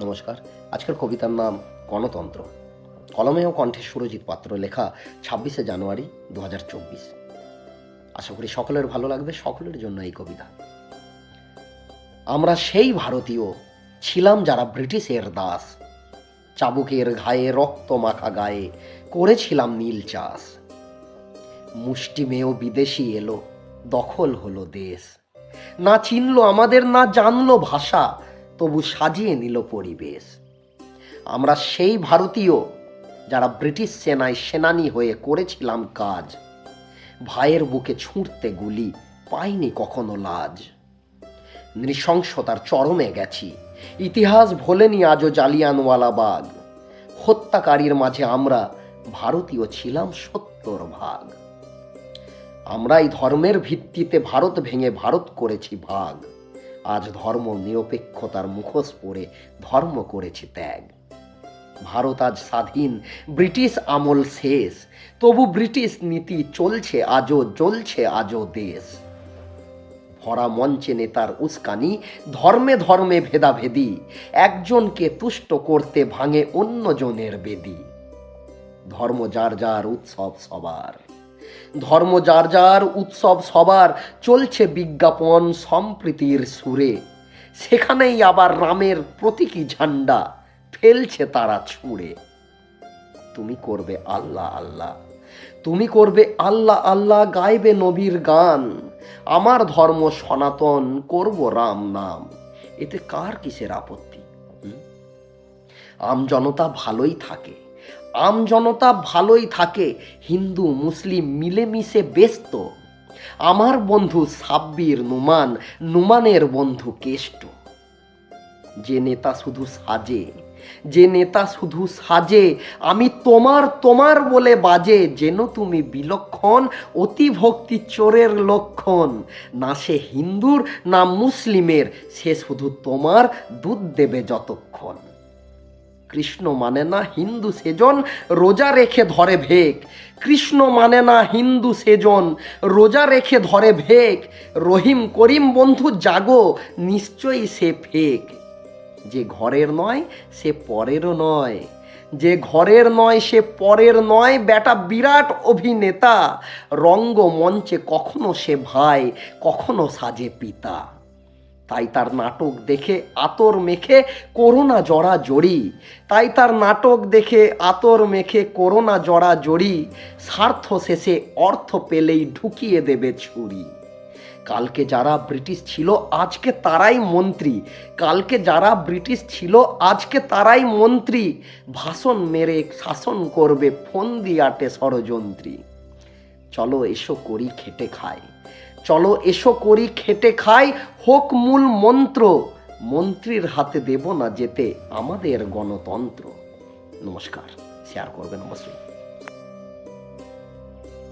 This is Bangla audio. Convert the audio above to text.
নমস্কার। আজকের কবিতার নাম গণতন্ত্র। কলমে ও কণ্ঠে সুরজিৎ পাত্র, লেখা ২৬শে জানুয়ারি ২০২৪। আশা করি সকলের ভালো লাগবে। সকলের জন্য এই কবিতা। আমরা সেই ভারতীয় ছিলাম যারা ব্রিটিশের দাস, চাবুকের ঘায়ে রক্ত মাখা গায়ে করেছিলাম নীল চাষ। মুষ্টিমেয় বিদেশি এলো, দখল হলো দেশ, না চিনলো আমাদের, না জানলো ভাষা, তবু সাজিয়ে নিল পরিবেশ। আমরা সেই ভারতীয় যারা ব্রিটিশ সেনায় সেনানি হয়ে করেছিলাম কাজ, ভাইয়ের বুকে ছুঁড়তে গুলি পাইনি কখনো লাজ। নৃশংসতার চরমে গেছি, ইতিহাস ভোলেনি আজও জালিয়ানওয়ালাবাগ। হত্যাকারীর মাঝে আমরা ভারতীয় ছিলাম ৭০%। আমরাই ধর্মের ভিত্তিতে ভারত ভেঙে ভারত করেছি ভাগ। আজ ধর্ম নিরপেক্ষতার মুখোশ পরে ধর্ম করেছি ত্যাগ। ভারত আজ স্বাধীন, ব্রিটিশ আমল শেষ, তবু ব্রিটিশ নীতি চলছে আজও, জ্বলছে আজও দেশ। ভরা মঞ্চে নেতার উস্কানি, ধর্মে ধর্মে ভেদাভেদি, একজনকে তুষ্ট করতে ভাঙে অন্যজনের বেদি। ধর্ম যার যার উৎসব সবার, ধর্ম যার যার উৎসব সবার, চলছে বিজ্ঞাপন সম্প্রীতির সুরে। সেখানেই আবার রামের প্রতীকী ঝান্ডা ফেলছে তারা ছুঁড়ে। তুমি করবে আল্লাহ আল্লাহ, তুমি করবে আল্লাহ আল্লাহ, গাইবে নবীর গান। আমার ধর্ম সনাতন, করব রাম নাম, এতে কার কিসের আপত্তি? আমজনতা ভালোই থাকে, আমজনতা ভালোই থাকে, হিন্দু মুসলিম মিলেমিশে ব্যস্ত। আমার বন্ধু সাব্বির নুমান, নুমানের বন্ধু কেষ্ট। যে নেতা শুধু সাজে, যে নেতা শুধু সাজে, আমি তোমার তোমার বলে বাজে, যেন তুমি বিলক্ষণ, অতি ভক্তি চোরের লক্ষণ। না সে হিন্দুর না মুসলিমের, সে শুধু তোমার দুধ দেবে যতক্ষণ। কৃষ্ণ মানে না হিন্দু সেজন, রোজা রেখে ধরে ভেক। কৃষ্ণ মানে না হিন্দু সেজন, রোজা রেখে ধরে ভেক। রহিম করিম বন্ধু জাগো, নিশ্চয়ই সে ফেক। যে ঘরের নয় সে পরেরও নয়, যে ঘরের নয় সে পরের নয়। বেটা বিরাট অভিনেতা, রঙ্গমঞ্চে কখনো সে ভাই, কখনো সাজে পিতা। তাই তার নাটক দেখে আতর মেখে করোনা জড়া জড়ি, তাই তার নাটক দেখে আতর মেখে করোনা জড়া জড়ি। স্বার্থ শেষে অর্থ পেলেই ঢুকিয়ে দেবে ছুরি। কালকে যারা ব্রিটিশ ছিল আজকে তারাই মন্ত্রী, কালকে যারা ব্রিটিশ ছিল আজকে তারাই মন্ত্রী। ভাষণ মেরে শাসন করবে ফন্দি আটে ষড়যন্ত্রী। চলো এসো করি খেটে খাই, চলো এসো করি খেটে খাই, হোক মূল মন্ত্র। মন্ত্রীর হাতে দেব না যেতে আমাদের গণতন্ত্র। নমস্কার, শেয়ার করবেন অবশ্যই।